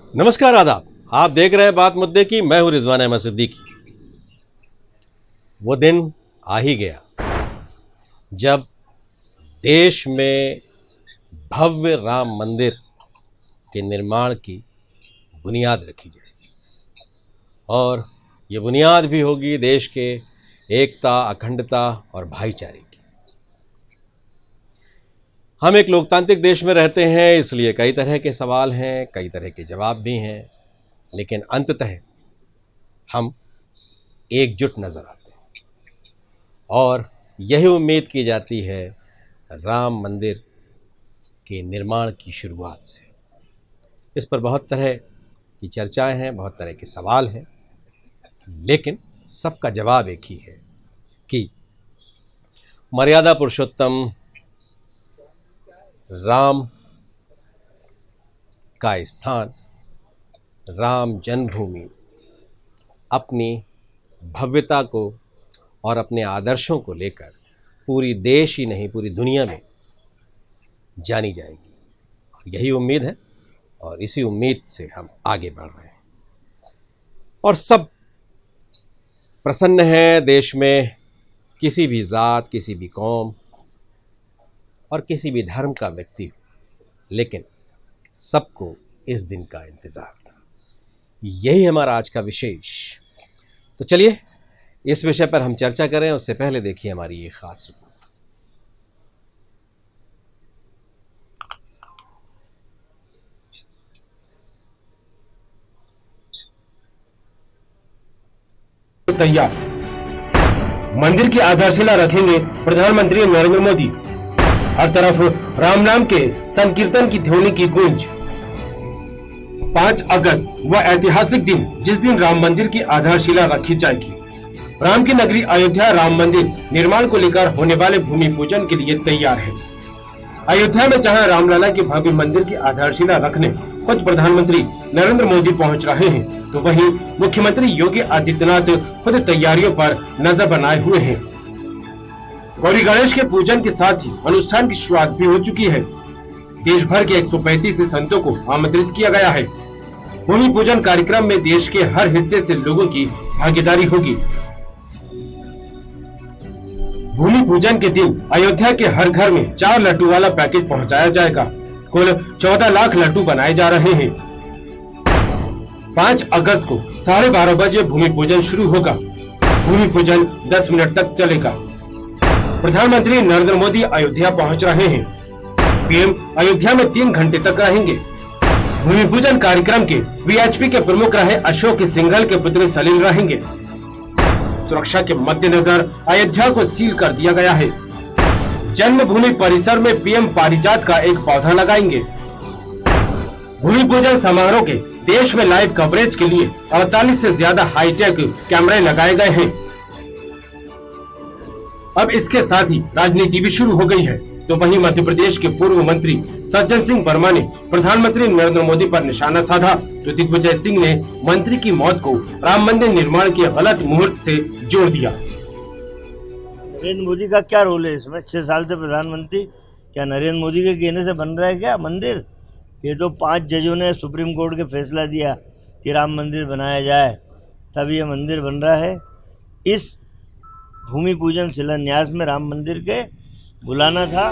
नमस्कार, आदाब। आप देख रहे हैं बात मुद्दे की। मैं हूं रिजवान अहमद सिद्दीकी। वो दिन आ ही गया जब देश में भव्य राम मंदिर के निर्माण की बुनियाद रखी जाएगी और ये बुनियाद भी होगी देश के एकता, अखंडता और भाईचारे की। हम एक लोकतांत्रिक देश में रहते हैं, इसलिए कई तरह के सवाल हैं, कई तरह के जवाब भी हैं, लेकिन अंततः हम एकजुट नजर आते हैं और यही उम्मीद की जाती है राम मंदिर के निर्माण की शुरुआत से। इस पर बहुत तरह की चर्चाएं हैं, बहुत तरह के सवाल हैं, लेकिन सबका जवाब एक ही है कि मर्यादा पुरुषोत्तम राम का स्थान, राम जन्मभूमि अपनी भव्यता को और अपने आदर्शों को लेकर पूरी देश ही नहीं पूरी दुनिया में जानी जाएगी। और यही उम्मीद है और इसी उम्मीद से हम आगे बढ़ रहे हैं और सब प्रसन्न हैं। देश में किसी भी जात, किसी भी कौम और किसी भी धर्म का व्यक्ति हो, लेकिन सबको इस दिन का इंतज़ार था। यही हमारा आज का विशेष। तो चलिए इस विषय पर हम चर्चा करें। उससे पहले देखिए हमारी ये खास रिपोर्ट। तैयार मंदिर की आधारशिला रखेंगे प्रधानमंत्री नरेंद्र मोदी। हर तरफ राम नाम के संकीर्तन की ध्वनि की गूंज। 5 अगस्त वह ऐतिहासिक दिन जिस दिन राम मंदिर की आधारशिला रखी जाएगी। राम की नगरी अयोध्या राम मंदिर निर्माण को लेकर होने वाले भूमि पूजन के लिए तैयार है। अयोध्या में जहां रामलला के भव्य मंदिर की आधारशिला रखने खुद प्रधानमंत्री नरेंद्र मोदी पहुंच रहे हैं, तो वहीं मुख्यमंत्री योगी आदित्यनाथ खुद तैयारियों पर नजर बनाए हुए हैं। गौरी गणेश के पूजन के साथ ही अनुष्ठान की शुरुआत भी हो चुकी है। देश भर के 135 संतों को आमंत्रित किया गया है। भूमि पूजन कार्यक्रम में देश के हर हिस्से से लोगों की भागीदारी होगी। भूमि पूजन के दिन अयोध्या के हर घर में 4 लड्डू वाला पैकेट पहुंचाया जाएगा। कुल 14 लाख लड्डू बनाए जा रहे हैं। 5 अगस्त को 12:30 बजे भूमि पूजन शुरू होगा। भूमि पूजन 10 मिनट तक चलेगा। प्रधानमंत्री नरेंद्र मोदी अयोध्या पहुंच रहे हैं। पीएम अयोध्या में 3 घंटे तक रहेंगे। भूमि पूजन कार्यक्रम के वीएचपी के प्रमुख रहे अशोक सिंघल के पुत्र सलील रहेंगे। सुरक्षा के मद्देनजर अयोध्या को सील कर दिया गया है। जन्मभूमि परिसर में पीएम पारिजात का एक पौधा लगाएंगे। भूमि पूजन समारोह के देश में लाइव कवरेज के लिए 48 से ज्यादा हाईटेक कैमरे लगाए गए हैं। अब इसके साथ ही राजनीति भी शुरू हो गई है। तो वहीं मध्य प्रदेश के पूर्व मंत्री सज्जन सिंह वर्मा ने प्रधानमंत्री नरेंद्र मोदी पर निशाना साधा, तो दिग्विजय सिंह ने मंत्री की मौत को राम मंदिर निर्माण के गलत मुहूर्त से जोड़ दिया। नरेंद्र मोदी का क्या रोल है इसमें? 6 साल से प्रधानमंत्री, क्या नरेंद्र मोदी के कहने से बन रहा है क्या मंदिर? ये तो 5 जजों ने सुप्रीम कोर्ट के फैसला दिया कि राम मंदिर बनाया जाए, तब ये मंदिर बन रहा है। इस भूमि पूजन शिलान्यास में राम मंदिर के बुलाना था।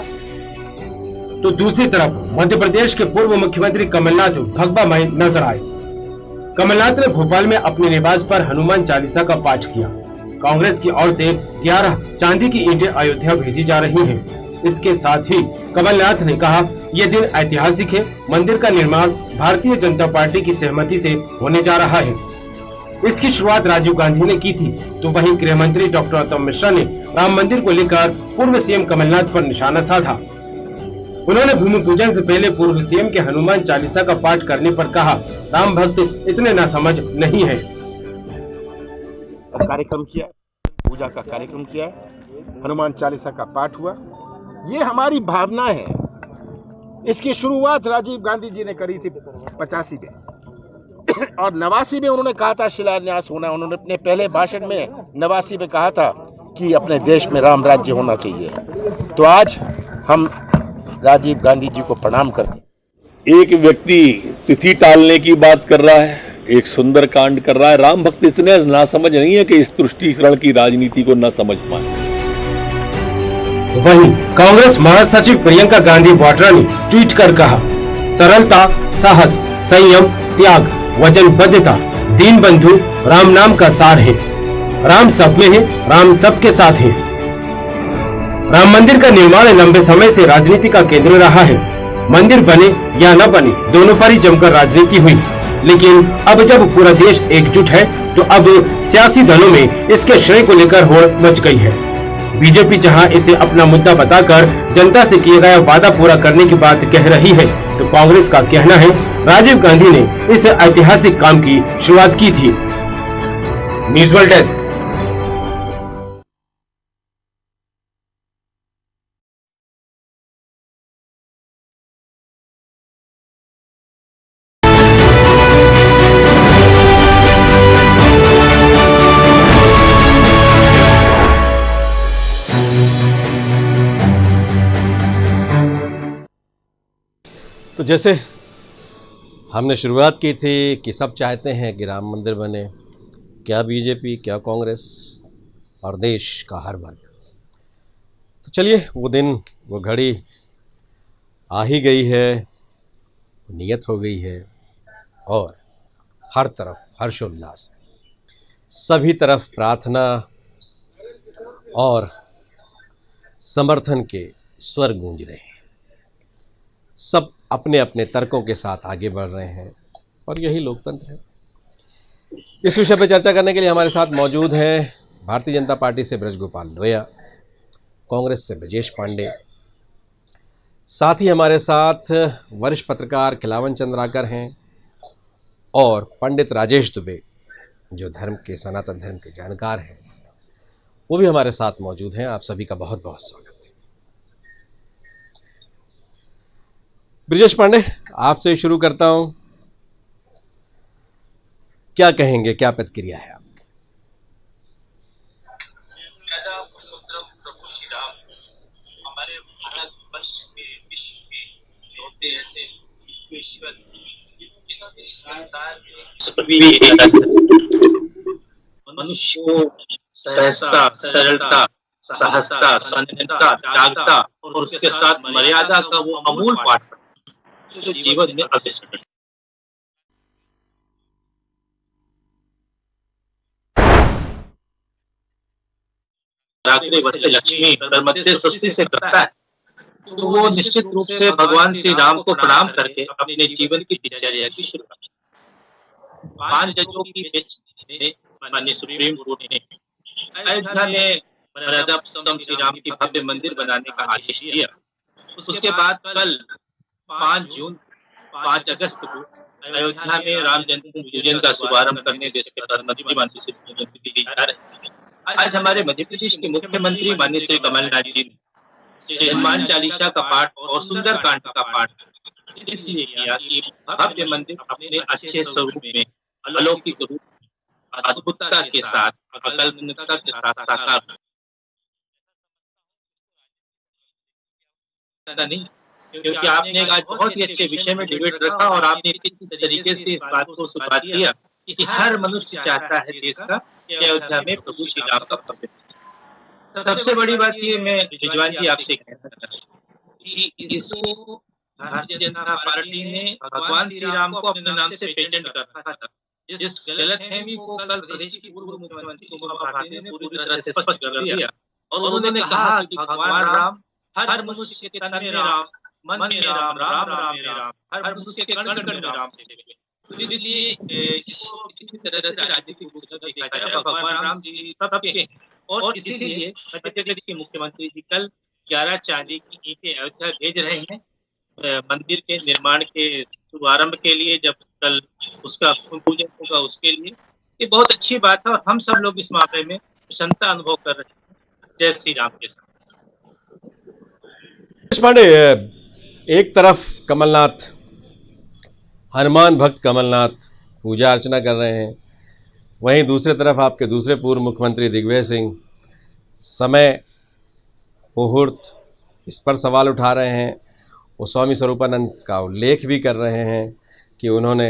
तो दूसरी तरफ मध्य प्रदेश के पूर्व मुख्यमंत्री कमलनाथ भगवामय नजर आए। कमलनाथ ने भोपाल में अपने निवास पर हनुमान चालीसा का पाठ किया। कांग्रेस की ओर से 11 चांदी की ईंटें अयोध्या भेजी जा रही हैं। इसके साथ ही कमलनाथ ने कहा, यह दिन ऐतिहासिक है। मंदिर का निर्माण भारतीय जनता पार्टी की सहमति से होने जा रहा है। इसकी शुरुआत राजीव गांधी ने की थी। तो वहीं गृह मंत्री डॉक्टर अतुल मिश्रा ने राम मंदिर को लेकर पूर्व सीएम कमलनाथ पर निशाना साधा। उन्होंने भूमि पूजन से पहले पूर्व सीएम के हनुमान चालीसा का पाठ करने पर कहा, राम भक्त इतने नासमझ नहीं है। कार्यक्रम किया, पूजा का कार्यक्रम किया, हनुमान चालीसा का पाठ हुआ। ये हमारी भावना है। इसकी शुरुआत राजीव गांधी जी ने करी थी 85 में और 89 में उन्होंने कहा था शिलान्यास होना। उन्होंने अपने पहले भाषण में 89 में कहा था कि अपने देश में राम राज्य होना चाहिए। तो आज हम राजीव गांधी जी को प्रणाम करते हैं। एक व्यक्ति तिथि टालने की बात कर रहा है, एक सुंदर कांड कर रहा है। राम भक्त इतने नासमझ नहीं है कि इस तुष्टीकरण की राजनीति को न समझ पाए। वहीं कांग्रेस महासचिव प्रियंका गांधी वाड्रा ने ट्वीट कर कहा, सरलता, साहस, संयम, त्याग, वचनबद्धता दीन बंधु राम नाम का सार है। राम सब में है, राम सबके साथ है। राम मंदिर का निर्माण लंबे समय से राजनीति का केंद्र रहा है। मंदिर बने या न बने, दोनों पर ही जमकर राजनीति हुई, लेकिन अब जब पूरा देश एकजुट है तो अब सियासी दलों में इसके श्रेय को लेकर होड़ मच गई है। बीजेपी जहां इसे अपना मुद्दा बताकर जनता से किए गया वादा पूरा करने की बात कह रही है, तो कांग्रेस का कहना है राजीव गांधी ने इस ऐतिहासिक काम की शुरुआत की थी। News world desk. तो जैसे हमने शुरुआत की थी कि सब चाहते हैं कि राम मंदिर बने, क्या बीजेपी, क्या कांग्रेस और देश का हर वर्ग। तो चलिए, वो दिन, वो घड़ी आ ही गई है, नियत हो गई है और हर तरफ हर्षोल्लास है। सभी तरफ प्रार्थना और समर्थन के स्वर गूंज रहे हैं। सब अपने अपने तर्कों के साथ आगे बढ़ रहे हैं और यही लोकतंत्र है। इस विषय पर चर्चा करने के लिए हमारे साथ मौजूद हैं भारतीय जनता पार्टी से ब्रजगोपाल लोहिया, कांग्रेस से ब्रजेश पांडे, साथ ही हमारे साथ वरिष्ठ पत्रकार खिलावन चंद्राकर हैं और पंडित राजेश दुबे, जो धर्म के, सनातन धर्म के जानकार हैं, वो भी हमारे साथ मौजूद हैं। आप सभी का बहुत बहुत स्वागत है। ब्रजेश पांडे, आपसे शुरू करता हूं। क्या कहेंगे, क्या प्रतिक्रिया है आपकी? प्रभु श्री राम हमारे भारत वर्ष के, विश्व के लौटे ऐसे ईश्वर जिन्होंने संसार में मनुष्य को सहजता, सरलता, सहजता, संयमता, त्यागता और उसके साथ मर्यादा का वो अमूल पाठ जो जीवन में अविस्मरणीय। वस्ते लक्ष्मी मध्य सृष्टि से करता है, तो वो निश्चित रूप से भगवान श्री राम को प्रणाम करके अपने जीवन की दिनचर्या की शुरुआत। 5 जजों की बेंच ने माननीय सुप्रीम कोर्ट ने अयोध्या में मर्यादा पुरुषोत्तम श्री राम की भव्य मंदिर बनाने का आदेश दिया। उसके बाद कल 5 जून 5 अगस्त को अयोध्या में राम जन्मभूमि पूजन का शुभारंभ करने देश के प्रधानमंत्री माननीय श्री मोदी जी जा रहे हैं। आज हमारे मध्य प्रदेश के मुख्यमंत्री माननीय श्री कमलनाथ जी ने श्री हनुमान चालीसा का पाठ और सुंदर कांड का पाठ इसलिए किया कि भव्य मंदिर अपने अच्छे स्वरूप में अलौकिक रूप, अद्भुतता के साथ, अकल्पनीयता के साथ साकार नहीं, क्योंकि आपने आज बहुत ही अच्छे विषय में डिबेट रखा और आपने किस तरीके से इस बात को सुधार दिया कि हर मनुष्य चाहता है देश का कि अयोध्या में प्रभु श्री राम का भव्य। सबसे बड़ी बात ये मैं रिजवान जी आपसे कहना चाहता हूँ कि इसको भारतीय जनता पार्टी ने भगवान श्री राम को अपने नाम से पेटेंट कर रखा था। जिस गलतफहमी को कल प्रदेश की पूर्व मुख्यमंत्री उमा भारती ने पूरी तरह से स्पष्ट कर दिया और उन्होंने कहा कि भगवान राम हर मनुष्य के तन में राम, मन में राम, राम राम में राम, हर मनुष्य के कण कण में राम थे। इसलिए इसको किसी तरह से राजनीतिक रूप से देखा जाए, भगवान राम जी सबके हैं और इसीलिए मध्य प्रदेश के मुख्यमंत्री जी कल 11 चांदी की ईंटें अयोध्या भेज रहे हैं मंदिर के निर्माण के शुभारंभ के लिए। जब कल उसका पूजन होगा उसके लिए ये बहुत अच्छी बात है और हम सब लोग इस मामले में प्रसन्नता अनुभव कर रहे हैं। जय श्री राम के साथ। पांडे, एक तरफ कमलनाथ, हनुमान भक्त कमलनाथ पूजा अर्चना कर रहे हैं, वहीं दूसरी तरफ आपके दूसरे पूर्व मुख्यमंत्री दिग्विजय सिंह समय मुहूर्त इस पर सवाल उठा रहे हैं वो स्वामी स्वरूपानंद का उल्लेख भी कर रहे हैं कि उन्होंने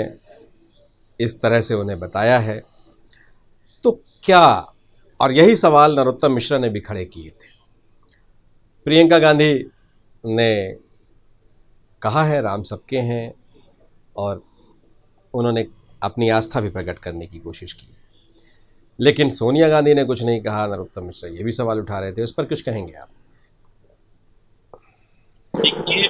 इस तरह से उन्हें बताया है। तो क्या, और यही सवाल नरोत्तम मिश्रा ने भी खड़े किए थे। प्रियंका गांधी ने कहा है राम सबके हैं, और उन्होंने अपनी आस्था भी प्रकट करने की कोशिश की, लेकिन सोनिया गांधी ने कुछ नहीं कहा। नरोत्तम मिश्रा ये भी सवाल उठा रहे थे, उस पर कुछ कहेंगे आप? देखिए,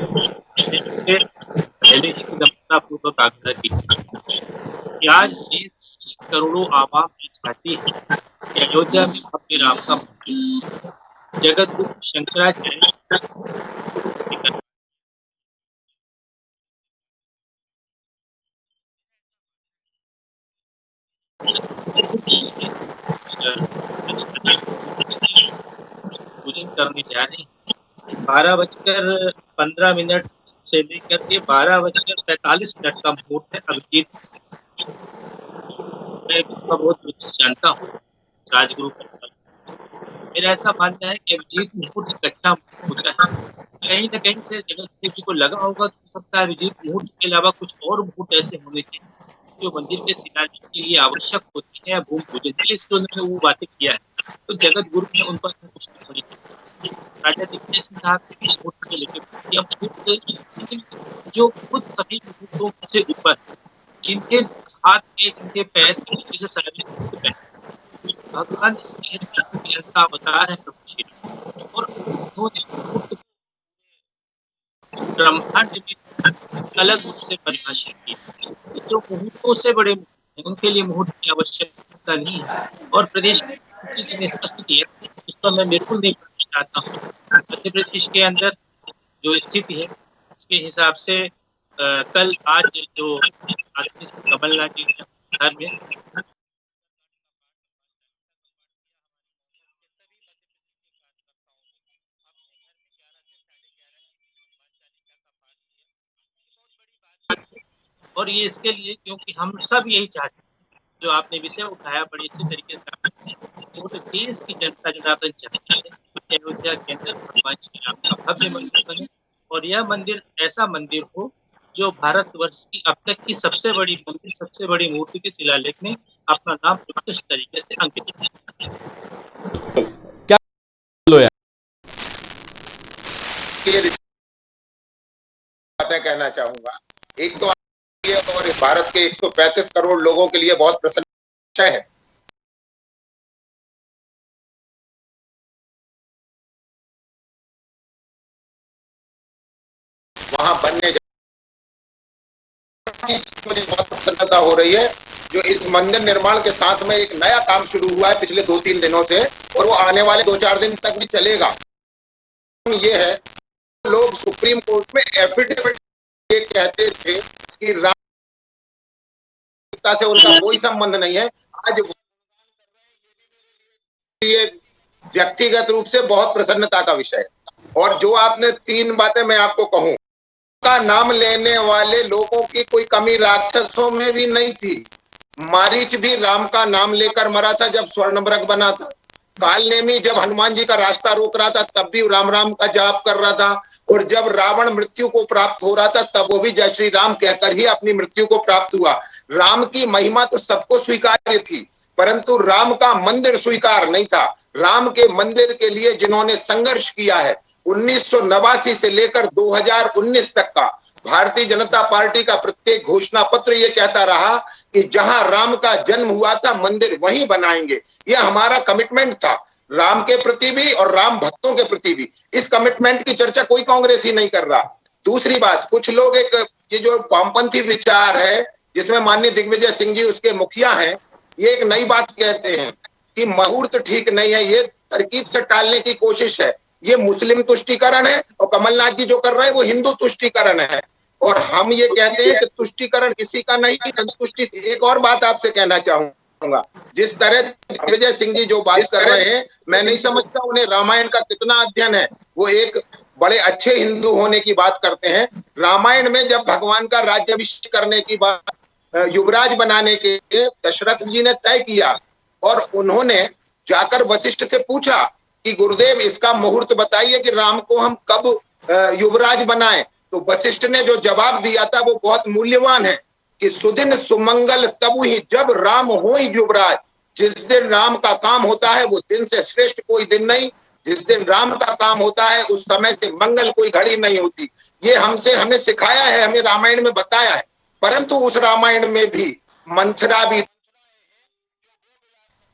से पहले ही पूर्वक आग्रह की कि आज 20 करोड़ों आवाम ये चाहती है कि अयोध्या में अपने राम का मंदिर जगत गुरु शंकराचार्य पूजन करने जा रहे हैं। 12:15 से लेकर के 12:45 का मुहूर्त है। अभिजीत, मैं उसका बहुत जानता हूँ, राजगुरु का। मेरा ऐसा मानना है कि अभिजीत मुहूर्त एक अच्छा होता है। कहीं न कहीं से जगत देव जी को लगा होगा कि हो सकता है अभिजीत मुहूर्त के अलावा कुछ और मुहूर्त ऐसे होने चाहिए जो मंदिर के शिलान्यास के लिए आवश्यक होती है, भूमि पूजन के लिए, इसलिए उन्होंने वो बातें किया है। तो जगत गुरु ने उन पर कुछ नहीं की। राजा दिग्विजय सिंह साहब के मुहूर्त को लेकर मुहूर्त जो खुद सभी मुहूर्तों से ऊपर, जिनके हाथ के, जिनके पैर के नीचे से सारे मुहूर्त है, भगवान श्री कृष्ण का अवतार है प्रभु श्री राम, और उन्होंने मुहूर्त ब्रह्मांड में अलग रूप से परिभाषित की। जो मुहूर्तों से बड़े हैं उनके लिए मुहूर्त की आवश्यकता नहीं है। और प्रदेश की निष्पक्ष है, उस पर मैं बिल्कुल नहीं करना चाहता हूँ। मध्य प्रदेश के अंदर जो स्थिति है उसके हिसाब से कल आज जो आदरणीय कमलनाथ जी ने घर में और ये इसके लिए क्योंकि हम सब यही चाहते हैं, जो आपने विषय उठाया बड़ी अच्छी तरीके से, तो देश की जनता जनार्दन चाहती है कि अयोध्या के अंदर भगवान श्री राम का भव्य मंदिर बने, और यह मंदिर ऐसा मंदिर हो जो भारतवर्ष की अब तक की सबसे बड़ी मंदिर, सबसे बड़ी मूर्ति के शिलालेख में अपना नाम उत्कृष्ट तरीके से अंकित किया। क्या लो यार, बातें कहना चाहूंगा। एक तो और भारत के 135 करोड़ लोगों के लिए बहुत प्रसन्न है। वहां बनने मुझे बहुत प्रसन्नता हो रही है, जो इस मंदिर निर्माण के साथ में एक नया काम शुरू हुआ है पिछले 2-3 दिनों से, और वो आने वाले 2-4 दिन तक भी चलेगा। ये है, लोग सुप्रीम कोर्ट में एफिडेविट ये कहते थे कि राम से उनका कोई संबंध नहीं है। आज ये व्यक्तिगत रूप से बहुत प्रसन्नता का विषय है। और जो आपने 3 बातें मैं आपको कहूं, का नाम लेने वाले लोगों की कोई कमी राक्षसों में भी नहीं थी। मारीच भी राम का नाम लेकर मरा था जब स्वर्णमृग बना था। कालनेमी जब हनुमान जी का रास्ता रोक रहा था तब भी राम राम का जाप कर रहा था, और जब रावण मृत्यु को प्राप्त हो रहा था तब वो भी जय श्री राम कहकर ही अपनी मृत्यु को प्राप्त हुआ। राम की महिमा तो सबको स्वीकार्य थी, परंतु राम का मंदिर स्वीकार नहीं था। राम के मंदिर के लिए जिन्होंने संघर्ष किया है, 1989 से लेकर 2019 तक का भारतीय जनता पार्टी का प्रत्येक घोषणा पत्र ये कहता रहा कि जहां राम का जन्म हुआ था मंदिर वहीं बनाएंगे। यह हमारा कमिटमेंट था, राम के प्रति भी और राम भक्तों के प्रति भी। इस कमिटमेंट की चर्चा कोई कांग्रेसी नहीं कर रहा। दूसरी बात, कुछ लोग एक ये जो वामपंथी विचार है जिसमें माननीय दिग्विजय सिंह जी उसके मुखिया हैं, ये एक नई बात कहते हैं कि मुहूर्त ठीक नहीं है। ये तरकीब से टालने की कोशिश है। ये मुस्लिम तुष्टीकरण है, और कमलनाथ जी जो कर रहे हैं वो हिंदू तुष्टीकरण है। और हम ये कहते हैं कि तुष्टीकरण किसी का नहीं, संतुष्टि। एक और बात आपसे कहना चाहूंगा, जिस तरह दिग्विजय सिंह जी जो बात कर रहे हैं, मैं नहीं समझता उन्हें रामायण का कितना अध्ययन है। वो एक बड़े अच्छे हिंदू होने की बात करते हैं। रामायण में जब भगवान का राज्याभिषेक करने की बात, युवराज बनाने के लिए दशरथ जी ने तय किया, और उन्होंने जाकर वशिष्ठ से पूछा कि गुरुदेव इसका मुहूर्त बताइए कि राम को हम कब युवराज बनाएं। तो वशिष्ठ ने जो जवाब दिया था वो बहुत मूल्यवान है कि सुदिन सुमंगल तबु ही जब राम हो ही युवराज। जिस दिन राम का काम होता है वो दिन से श्रेष्ठ कोई दिन नहीं, जिस दिन राम का काम होता है उस समय से मंगल कोई घड़ी नहीं होती। ये हमें सिखाया है, हमें रामायण में बताया है। परंतु उस रामायण में भी मंथरा भी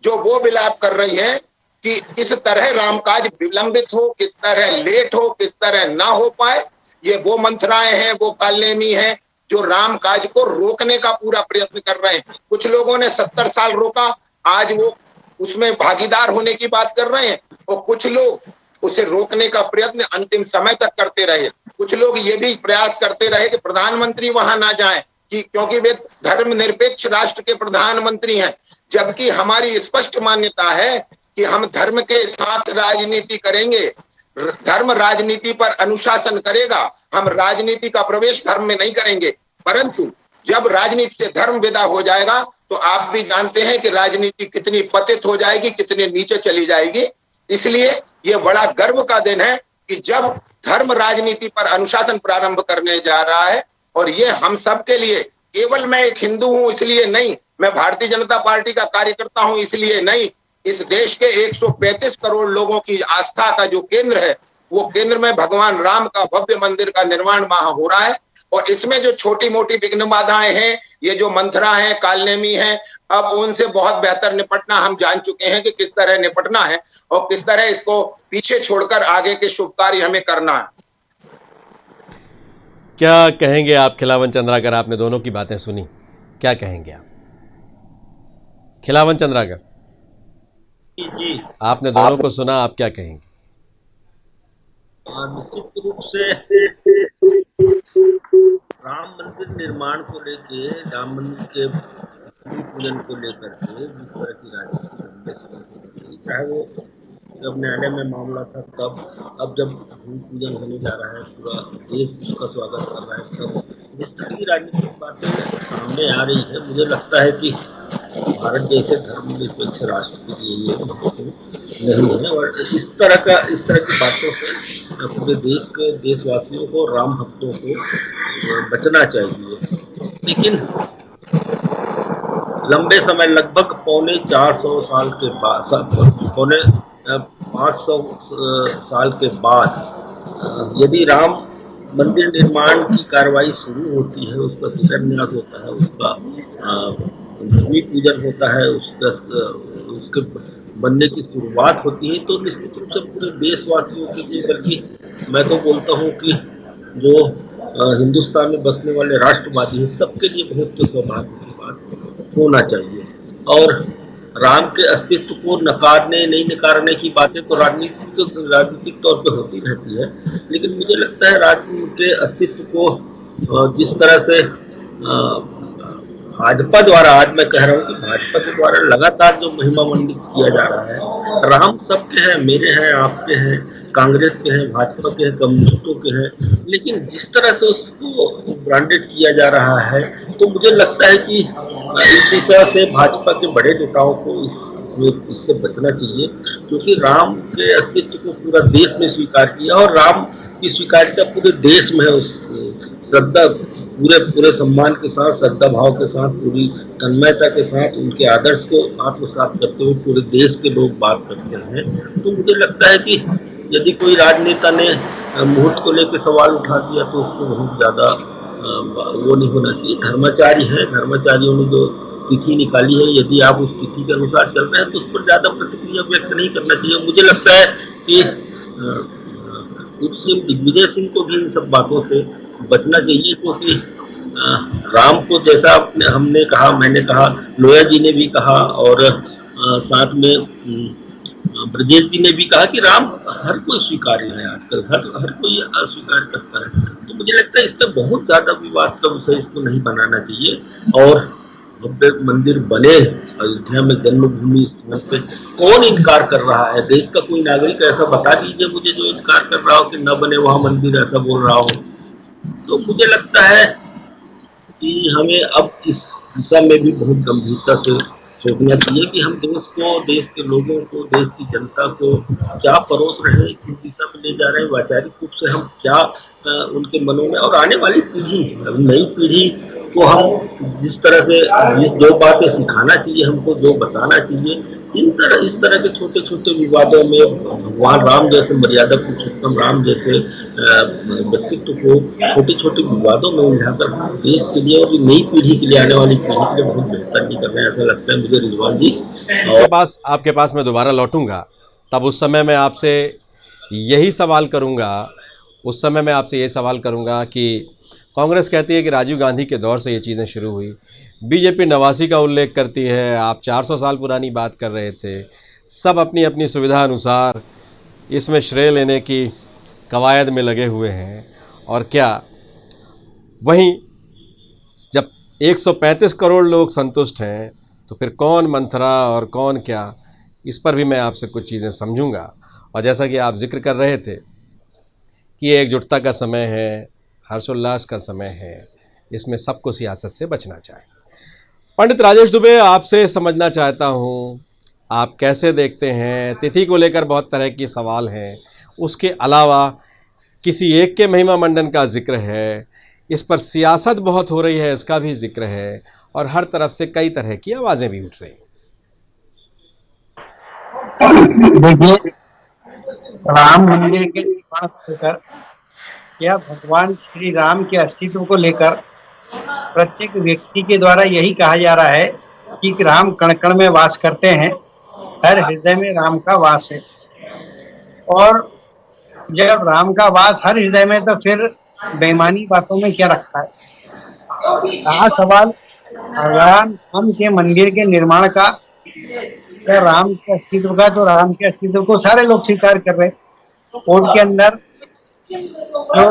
जो वो विलाप कर रही है कि किस तरह रामकाज विलंबित हो, किस तरह लेट हो, किस तरह ना हो पाए। ये वो मंथराएं हैं, वो कालनेमी हैं जो राम काज को रोकने का पूरा प्रयत्न कर रहे हैं। कुछ लोगों ने 70 साल रोका, आज वो उसमें भागीदार होने की बात कर रहे हैं, और कुछ लोग उसे रोकने का प्रयत्न अंतिम समय तक करते रहे। कुछ लोग ये भी प्रयास करते रहे कि प्रधानमंत्री वहां ना जाएं, कि क्योंकि वे धर्मनिरपेक्ष राष्ट्र के प्रधानमंत्री हैं, जबकि हमारी स्पष्ट मान्यता है कि हम धर्म के साथ राजनीति करेंगे। धर्म राजनीति पर अनुशासन करेगा, हम राजनीति का प्रवेश धर्म में नहीं करेंगे। परंतु जब राजनीति से धर्म विदा हो जाएगा तो आप भी जानते हैं कि राजनीति कितनी पतित हो जाएगी, कितने नीचे चली जाएगी। इसलिए ये बड़ा गर्व का दिन है कि जब धर्म राजनीति पर अनुशासन प्रारंभ करने जा रहा है। और ये हम सब के लिए, केवल मैं एक हिंदू हूं इसलिए नहीं, मैं भारतीय जनता पार्टी का कार्यकर्ता हूं इसलिए नहीं, इस देश के 135 करोड़ लोगों की आस्था का जो केंद्र है, वो केंद्र में भगवान राम का भव्य मंदिर का निर्माण वहां हो रहा है। और इसमें जो छोटी मोटी विघ्न बाधाएं हैं, ये जो मंथरा हैं, कालनेमी हैं, अब उनसे बहुत बेहतर निपटना हम जान चुके हैं कि किस तरह निपटना है और किस तरह इसको पीछे छोड़कर आगे के शुभ कार्य हमें करना है। क्या कहेंगे आप खिलावन चंद्राकर? आपने दोनों की बातें सुनी, क्या कहेंगे आप खिलावन चंद्राकर? जी, आपने दोनों को सुना, आप क्या कहेंगे? निश्चित रूप से राम मंदिर निर्माण को लेके, राम मंदिर के भूमि पूजन को लेकर के जिस तरह की राजनीति, चाहे वो जब न्यायालय में मामला था तब, अब जब भूमि पूजन होने जा रहा है, पूरा देश उसका स्वागत कर रहा है, तब जिस तरह की राजनीतिक बातें सामने आ रही है, मुझे लगता है कि भारत जैसे धर्मनिरपेक्ष राष्ट्र के लिए ये नहीं है। और इस तरह की बातों से पूरे देश के देशवासियों को, राम भक्तों को बचना चाहिए। लेकिन लंबे समय, लगभग पौने 400 साल के बाद, पौने 500 साल के बाद यदि राम मंदिर निर्माण की कार्रवाई शुरू होती है, उसका शिलान्यास होता है, उसका भूमि पूजन होता है, उसके बनने की शुरुआत होती है, तो निश्चित रूप से पूरे देशवासियों के लिए, बल्कि मैं तो बोलता हूँ कि जो हिंदुस्तान में बसने वाले राष्ट्रवादी हैं, सबके लिए बहुत सौभाग्य की बात होना चाहिए। और राम के अस्तित्व को नकारने नहीं नकारने की बातें तो राजनीतिक तौर पे होती रहती है, लेकिन मुझे लगता है राम के अस्तित्व को जिस तरह से भाजपा द्वारा, आज मैं कह रहा हूँ कि भाजपा के द्वारा लगातार जो महिमा मंडित किया जा रहा है, राम सबके हैं, मेरे हैं, आपके हैं, कांग्रेस के हैं, भाजपा के हैं, कम्युनिस्टों के हैं, लेकिन जिस तरह से उसको ब्रांडेड किया जा रहा है, तो मुझे लगता है कि इस दिशा से भाजपा के बड़े नेताओं को इससे बचना चाहिए, क्योंकि राम के अस्तित्व को पूरा देश ने स्वीकार किया और राम की स्वीकार्यता पूरे देश में है। उस श्रद्धा, पूरे सम्मान के साथ, श्रद्धा भाव के साथ, पूरी तन्मयता के साथ उनके आदर्श को आत्मसात करते हुए पूरे देश के लोग बात करते हैं। तो मुझे लगता है कि यदि कोई राजनेता ने मुहूर्त को लेकर सवाल उठा दिया तो उसको बहुत ज़्यादा वो नहीं होना चाहिए। धर्माचारी है, धर्माचारियों ने जो तिथि निकाली है, यदि आप उस तिथि के अनुसार चल रहे हैं तो उस पर ज़्यादा प्रतिक्रिया व्यक्त नहीं करना चाहिए। मुझे लगता है कि दिग्विजय सिंह को भी इन सब बातों से बचना चाहिए, क्योंकि राम को जैसा हमने कहा, मैंने कहा, लोया जी ने भी कहा और साथ में ब्रजेश जी ने भी कहा कि राम हर कोई स्वीकार्य है, आजकल हर कोई अस्वीकार करता है। तो मुझे लगता है इस पर बहुत ज़्यादा विवाद का विषय इसको नहीं बनाना चाहिए। और भव्य मंदिर बने अयोध्या में, जन्मभूमि स्थल पे कौन इनकार कर रहा है? देश का कोई नागरिक ऐसा बता दीजिए मुझे जो इनकार कर रहा हो कि न बने वहाँ मंदिर, ऐसा बोल रहा हो। तो मुझे लगता है कि हमें अब इस दिशा में भी बहुत गंभीरता से सोचना चाहिए कि हम देश को, देश के लोगों को, देश की जनता को क्या परोस रहे हैं, किस दिशा में ले जा रहे हैं, वैचारिक रूप से हम क्या उनके मनों में, और आने वाली पीढ़ी, नई पीढ़ी को हम जिस तरह से, जिस जो बातें सिखाना चाहिए हमको, जो बताना चाहिए, इस तरह के छोटे छोटे विवादों में भगवान राम जैसे, मर्यादा पुरुषोत्तम राम जैसे व्यक्तित्व को छोटे छोटे विवादों में उलझाकर देश के लिए और नई पीढ़ी के लिए, आने वाली पीढ़ी के लिए बहुत बेहतर नहीं कर रहे हैं, ऐसा लगता है मुझे रिजवान जी। आपके पास मैं दोबारा लौटूंगा, तब उस समय मैं आपसे यही सवाल करूंगा कि कांग्रेस कहती है कि राजीव गांधी के दौर से ये चीज़ें शुरू हुई, बीजेपी 89 का उल्लेख करती है, आप 400 साल पुरानी बात कर रहे थे, सब अपनी अपनी सुविधा अनुसार इसमें श्रेय लेने की कवायद में लगे हुए हैं। और क्या वहीं जब 135 करोड़ लोग संतुष्ट हैं तो फिर कौन मंथरा और कौन क्या, इस पर भी मैं आपसे कुछ चीज़ें समझूंगा। और जैसा कि आप जिक्र कर रहे थे कि ये एकजुटता का समय है, हर्षोल्लास का समय है, इसमें सबको सियासत से बचना चाहिए। पंडित राजेश दुबे, आपसे समझना चाहता हूँ, आप कैसे देखते हैं? तिथि को लेकर बहुत तरह की सवाल हैं, उसके अलावा किसी एक के महिमा मंडन का जिक्र है, इस पर सियासत बहुत हो रही है, इसका भी जिक्र है, और हर तरफ से कई तरह की आवाज़ें भी उठ रही हैं। देखिए, राम मंदिर के निर्माण को लेकर या भगवान श्री राम के अस्तित्व को लेकर प्रत्येक व्यक्ति के द्वारा यही कहा जा रहा है कि राम कण कण में वास करते हैं, हर हृदय में राम का वास है। और जब राम का वास हर हृदय में, तो फिर बेईमानी बातों में क्या रखा है? कहा सवाल भगवान राम के मंदिर के निर्माण का या राम के अस्तित्व का, तो राम के अस्तित्व को सारे लोग स्वीकार कर रहे हैं। कोर्ट के अंदर जो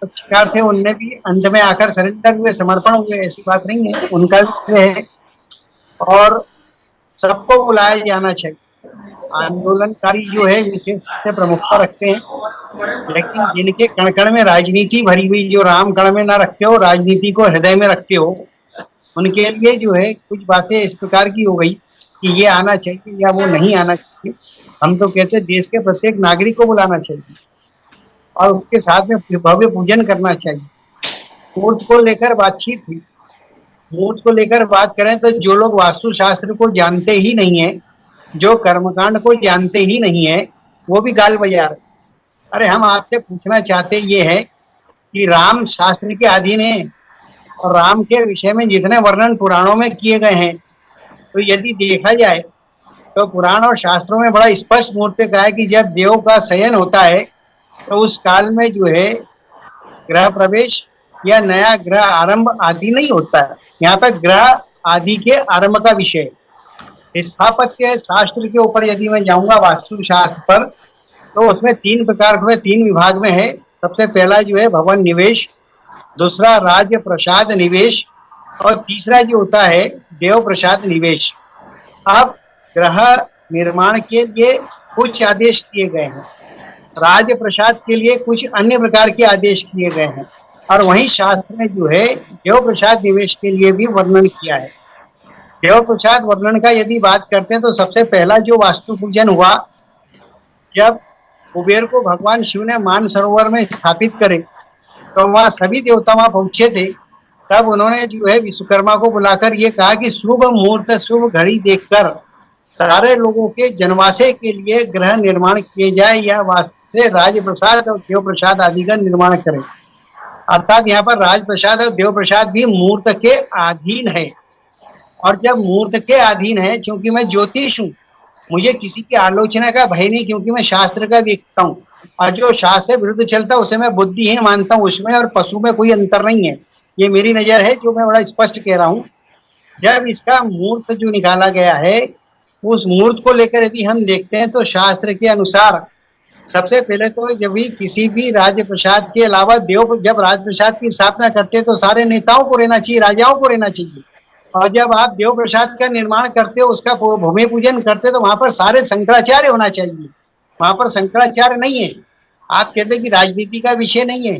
पक्षकार थे उनने भी अंत में आकर सरेंडर हुए, समर्पण हुए, ऐसी बात नहीं है, उनका भी श्रेय है। और सबको बुलाया जाना चाहिए। आंदोलनकारी जो है विशेष से प्रमुखता रखते हैं, लेकिन जिनके कण कण में राजनीति भरी हुई, जो राम कण में ना रखते हो, राजनीति को हृदय में रखते हो, उनके लिए जो है कुछ बातें इस प्रकार की हो गई कि ये आना चाहिए या वो नहीं आना चाहिए। हम तो कहते हैं देश के प्रत्येक नागरिक को बुलाना चाहिए और उसके साथ में भव्य पूजन करना चाहिए। मूर्त को लेकर बातचीत हुई, मूर्त को लेकर बात करें तो जो लोग वास्तुशास्त्र को जानते ही नहीं है, जो कर्मकांड को जानते ही नहीं है, वो भी गाल बजा रहे। अरे हम आपसे पूछना चाहते ये है कि राम शास्त्र के अधीन है और राम के विषय में जितने वर्णन पुराणों में किए गए हैं, तो यदि देखा जाए तो पुराण और शास्त्रों में बड़ा स्पष्ट मूर्त पे कहा है कि जब देव का शयन होता है तो उस काल में जो है ग्रह प्रवेश या नया ग्रह आरंभ आदि नहीं होता है। यहाँ पर ग्रह आदि के आरंभ का विषय, स्थापत्य शास्त्र के ऊपर यदि मैं जाऊंगा वास्तुशास्त्र पर, तो उसमें 3 प्रकार में, 3 विभाग में है। सबसे पहला जो है भवन निवेश, दूसरा राज्य प्रसाद निवेश, और तीसरा जो होता है देव प्रसाद निवेश। अब ग्रह निर्माण के लिए कुछ आदेश किए गए हैं, राज्य प्रसाद के लिए कुछ अन्य प्रकार के आदेश किए गए हैं, और वहीं शास्त्र में जो है देव प्रसाद निवेश के लिए भी वर्णन किया है। देव प्रसाद वर्णन का यदि बात करते हैं तो सबसे पहला जो वास्तु पूजन हुआ, जब कुबेर को भगवान शिव ने मानसरोवर में स्थापित करे तो वहाँ सभी देवता वहाँ पहुंचे थे। तब उन्होंने जो है विश्वकर्मा को बुलाकर ये कहा कि शुभ मुहूर्त, शुभ घड़ी देखकर सारे लोगों के जनवासे के लिए ग्रह निर्माण किए जाए या वास्ते राज प्रसाद और देव प्रसाद आदि का निर्माण करें। अर्थात यहाँ पर राज प्रसाद और देव प्रसाद भी मुहूर्त के अधीन है। और जब मुहूर्त के अधीन है, क्योंकि मैं ज्योतिष हूँ, मुझे किसी की आलोचना का भय नहीं, क्योंकि मैं शास्त्र का व्यक्ता हूँ, और जो शास्त्र विरुद्ध चलता है उसे मैं बुद्धिहीन मानता हूँ। उसमें और पशु में कोई अंतर नहीं है, ये मेरी नजर है, जो मैं बड़ा स्पष्ट कह रहा हूँ। जब इसका मुहूर्त जो निकाला गया है, उस मुहूर्त को लेकर यदि हम देखते हैं तो शास्त्र के अनुसार सबसे पहले तो जब भी किसी भी राज्य प्रसाद के अलावा देव, जब राज्य प्रसाद की स्थापना करते हैं तो सारे नेताओं को रहना चाहिए, राजाओं को रहना चाहिए। और जब आप देव प्रसाद का निर्माण करते हो, उसका भूमि पूजन करते हो, तो वहां पर सारे शंकराचार्य होना चाहिए। वहां पर शंकराचार्य नहीं है। आप कहते हैं कि राजनीति का विषय नहीं है,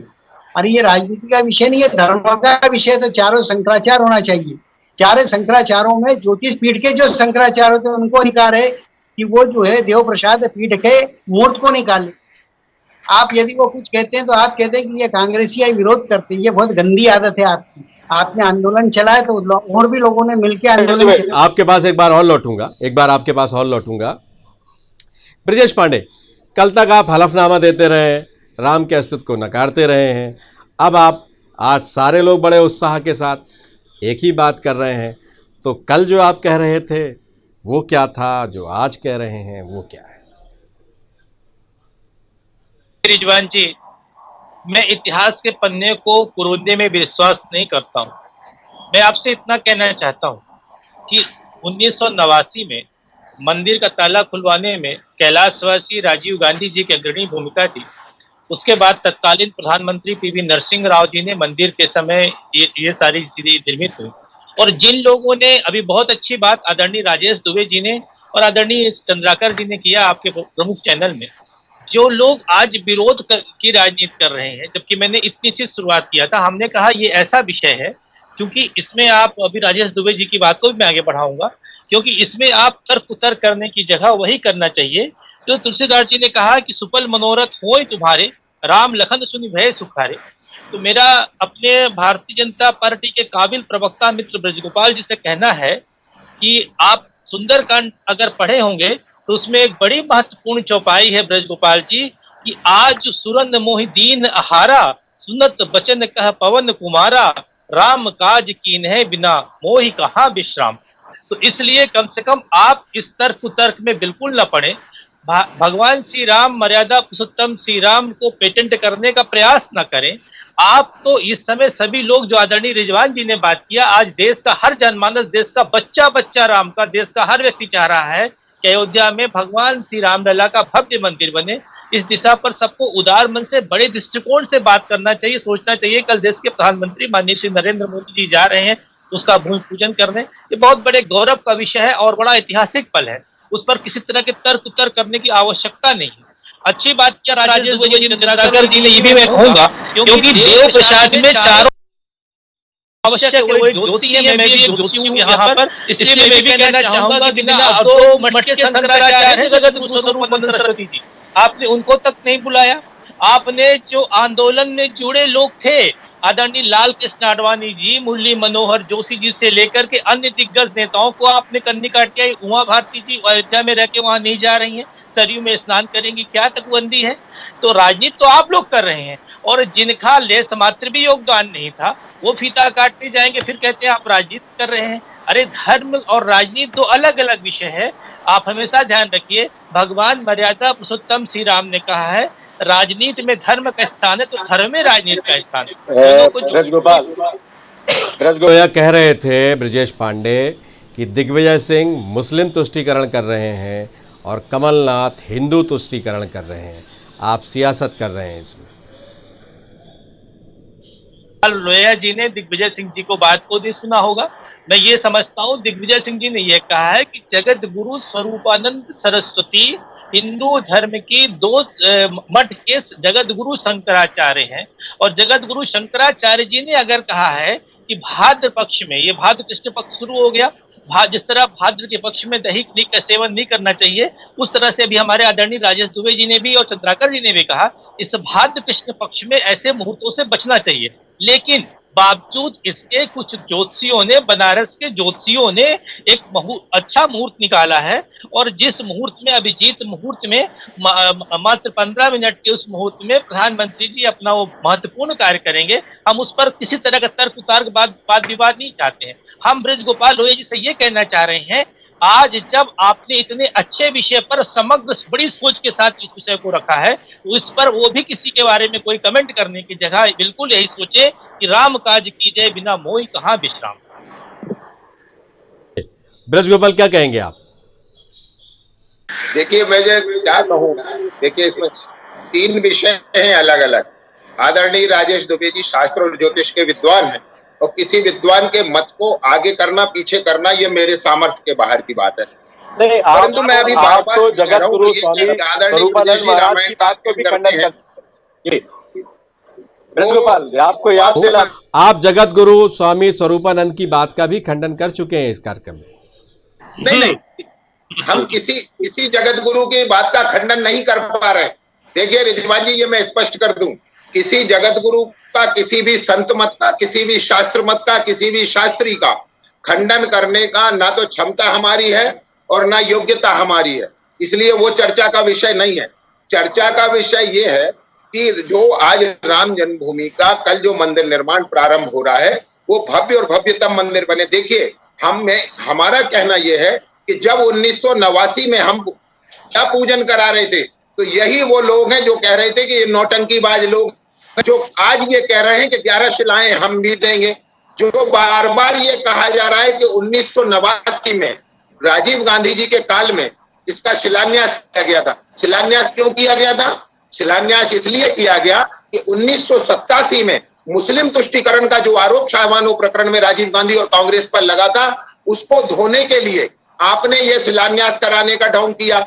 अरे ये राजनीति का विषय नहीं है, धर्म का विषय, तो चारों शंकराचार्य होना चाहिए। चारे शंकराचार्यों में ज्योतिष पीठ के जो शंकराचार्य थे उनको अधिकार है कि वो जो है देव प्रसाद पीठ के मूर्त को निकाले। आप यदि वो कुछ कहते हैं तो आप कहते हैं कि ये कांग्रेसी विरोध करते हैं, ये बहुत गंदी आदत है आपकी। आपने आंदोलन चलाया तो और भी लोगों ने मिलकर आंदोलन चलाया। आपके पास एक बार और लौटूंगा। ब्रजेश पांडे, कल तक आप हलफनामा देते रहे, राम के अस्तित्व को नकारते रहे हैं, अब आप आज सारे लोग बड़े उत्साह के साथ एक ही बात कर रहे हैं, तो कल जो आप कह रहे थे वो क्या था, जो आज कह रहे हैं वो क्या है? रिजवान जी, मैं इतिहास के पन्ने को कुरोदने में विश्वास नहीं करता हूँ। मैं आपसे इतना कहना चाहता हूँ कि 1989 में मंदिर का ताला खुलवाने में कैलाशवासी राजीव गांधी जी की अग्रणी भूमिका थी। उसके बाद तत्कालीन प्रधानमंत्री पीवी नरसिंह राव जी ने मंदिर के समय ये सारी चीजें निर्मित हुई। और जिन लोगों ने, अभी बहुत अच्छी बात आदरणीय राजेश दुबे जी ने और आदरणीय चंद्राकर जी ने किया आपके प्रमुख चैनल में, जो लोग आज विरोध की राजनीति कर रहे हैं, जबकि मैंने इतनी अच्छी शुरुआत किया था, हमने कहा ये ऐसा विषय है, क्योंकि इसमें आप, अभी राजेश दुबे जी की बात को भी मैं आगे बढ़ाऊंगा, क्योंकि इसमें आप तर्क करने की जगह वही करना चाहिए जो तुलसीदास जी ने कहा कि सुपल मनोरथ होय तुम्हारे, राम लखन सुनि भय सुखारे। तो मेरा अपने भारतीय जनता पार्टी के काबिल प्रवक्ता मित्र ब्रजगोपाल जी से कहना है कि आप सुंदरकांड अगर पढ़े होंगे तो उसमें एक बड़ी महत्वपूर्ण चौपाई है ब्रजगोपाल जी कि आज सुरन मोहि दीन आहारा, सुनत बचन कह पवन कुमारा, राम काज कीन है बिना मोहि कहाँ विश्राम। तो इसलिए कम से कम आप इस तर्क कुतर्क में बिल्कुल न पड़े। भगवान श्री राम, मर्यादा पुरुषोत्तम श्री राम को पेटेंट करने का प्रयास न करें। आप तो इस समय सभी लोग, जो आदरणीय रिजवान जी ने बात किया, आज देश का हर जनमानस, देश का बच्चा बच्चा राम का, देश का हर व्यक्ति चाह रहा है कि अयोध्या में भगवान श्री रामलला का भव्य मंदिर बने। इस दिशा पर सबको उदार मन से, बड़े दृष्टिकोण से बात करना चाहिए, सोचना चाहिए। कल देश के प्रधानमंत्री माननीय श्री नरेंद्र मोदी जी जा रहे हैं उसका भूमि पूजन करने, ये बहुत बड़े गौरव का विषय है और बड़ा ऐतिहासिक पल है। उस पर किसी तरह के तर्क करने की आवश्यकता नहीं है। अच्छी बात क्या राजेश दुबे जी, चंद्राकर जी ने, ये भी मैं कहूंगा, क्योंकि देव प्रसाद में चारों आवश्यक है, वो एक ज्योतिषी है, मैं भी एक ज्योतिषी हूं यहाँ पर, इसलिए मैं भी कहना चाहूंगा कि बिना दो मटके शंकराचार्य है जगत गुरु स्वरूप सरस्वती जी, आपने उनको तक नहीं बुलाया। आपने जो आंदोलन में जुड़े लोग थे, आदरणीय लाल कृष्ण आडवाणी जी, मुरली मनोहर जोशी जी से लेकर के अन्य दिग्गज नेताओं को आपने कन्नी काट के, उमा भारती जी अयोध्या में रह के वहां नहीं जा रही हैं, सरयू में स्नान करेंगी, क्या तकबंदी है? तो राजनीति तो आप लोग कर रहे हैं, और जिनका लेस मात्र भी योगदान नहीं था वो फीता काटने जाएंगे, फिर कहते हैं आप राजनीति कर रहे हैं। अरे धर्म और राजनीति दो अलग अलग विषय है। आप हमेशा ध्यान रखिए, भगवान मर्यादा पुरुषोत्तम श्री राम ने कहा है राजनीति में धर्म का स्थान है, तो धर्म में राजनीति का स्थान है। ब्रजगोपाल कह रहे थे ब्रजेश पांडे कि दिग्विजय सिंह मुस्लिम तुष्टीकरण कर रहे हैं और कमलनाथ हिंदू तुष्टीकरण कर रहे हैं। आप सियासत कर रहे हैं इसमें। लोहिया जी ने दिग्विजय सिंह जी को बात को भी सुना होगा। मैं ये समझता हूँ दिग्विजय सिंह जी ने यह कहा है कि जगत गुरु स्वरूपानंद सरस्वती हिंदू धर्म की दो मठ के जगत गुरु शंकराचार्य हैं, और जगत गुरु शंकराचार्य जी ने अगर कहा है कि भाद्र पक्ष में, ये भाद्र कृष्ण पक्ष शुरू हो गया, जिस तरह भाद्र के पक्ष में दही का सेवन नहीं करना चाहिए, उस तरह से अभी हमारे आदरणीय राजेश दुबे जी ने भी और चंद्राकर जी ने भी कहा इस भाद्र कृष्ण पक्ष में ऐसे मुहूर्तों से बचना चाहिए। लेकिन बावजूद इसके कुछ ज्योतिषियों ने, बनारस के ज्योतिषियों ने एक अच्छा मुहूर्त निकाला है, और जिस मुहूर्त में, अभिजीत मुहूर्त में, मात्र 15 मिनट के उस मुहूर्त में प्रधानमंत्री जी अपना वो महत्वपूर्ण कार्य करेंगे। हम उस पर किसी तरह का तर्क वाद विवाद नहीं चाहते हैं। हम ब्रजगोपाल लोहिया जी से ये कहना चाह रहे हैं, आज जब आपने इतने अच्छे विषय पर समग्र बड़ी सोच के साथ इस विषय को रखा है, तो इस पर वो भी किसी के बारे में कोई कमेंट करने की जगह बिल्कुल यही सोचे कि राम काज कीजिए बिना मोहि कहाँ विश्राम। ब्रजगोपाल क्या कहेंगे आप? देखिए मैं क्या कहूँ, देखिए इसमें 3 विषय हैं अलग अलग। आदरणीय राजेश दुबे जी शास्त्र और ज्योतिष के विद्वान हैं, और किसी विद्वान के मत को आगे करना पीछे करना ये मेरे सामर्थ्य के बाहर की बात है। परंतु मैं अभी बार बार जगत गुरु स्वामी आदरणीय रामायण की बात को भी खंडन करते हैं। ब्रजगोपाल, आपको याद दिला, आप जगत गुरु स्वामी स्वरूपानंद की बात का भी खंडन कर चुके हैं इस कार्यक्रम में। नहीं, हम किसी जगत गुरु की बात का खंडन नहीं कर पा रहे। देखिए रिजवान जी, ये मैं स्पष्ट कर दूं, किसी जगत गुरु का, किसी भी संत मत का, किसी भी शास्त्र मत का, किसी भी शास्त्री का खंडन करने का ना तो क्षमता हमारी है और ना योग्यता हमारी है, इसलिए वो चर्चा का विषय नहीं है। चर्चा का विषय ये है कि जो आज राम जन्मभूमि का कल जो मंदिर निर्माण प्रारंभ हो रहा है वो भव्य और भव्यतम मंदिर बने। देखिए हमारा कहना यह है कि जब 1989 में हम क्या पूजन करा रहे थे, तो यही वो लोग हैं जो कह रहे थे कि ये नौटंकीबाज लोग, जो आज ये कह रहे हैं कि 11 शिलाएं हम भी देंगे। जो बार बार ये कहा जा रहा है कि 1989 में राजीव गांधी जी के काल में इसका शिलान्यास किया गया था। शिलान्यास क्यों किया गया था? शिलान्यास इसलिए किया गया कि 1987 में मुस्लिम तुष्टीकरण का जो आरोप शाहबानो प्रकरण में राजीव गांधी और कांग्रेस पर लगा था, उसको धोने के लिए आपने ये शिलान्यास कराने का ढोंग किया।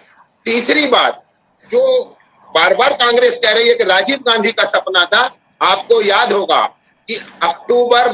तीसरी बात, जो बार बार कांग्रेस कह रही है कि राजीव गांधी का सपना था, आपको याद होगा कि अक्टूबर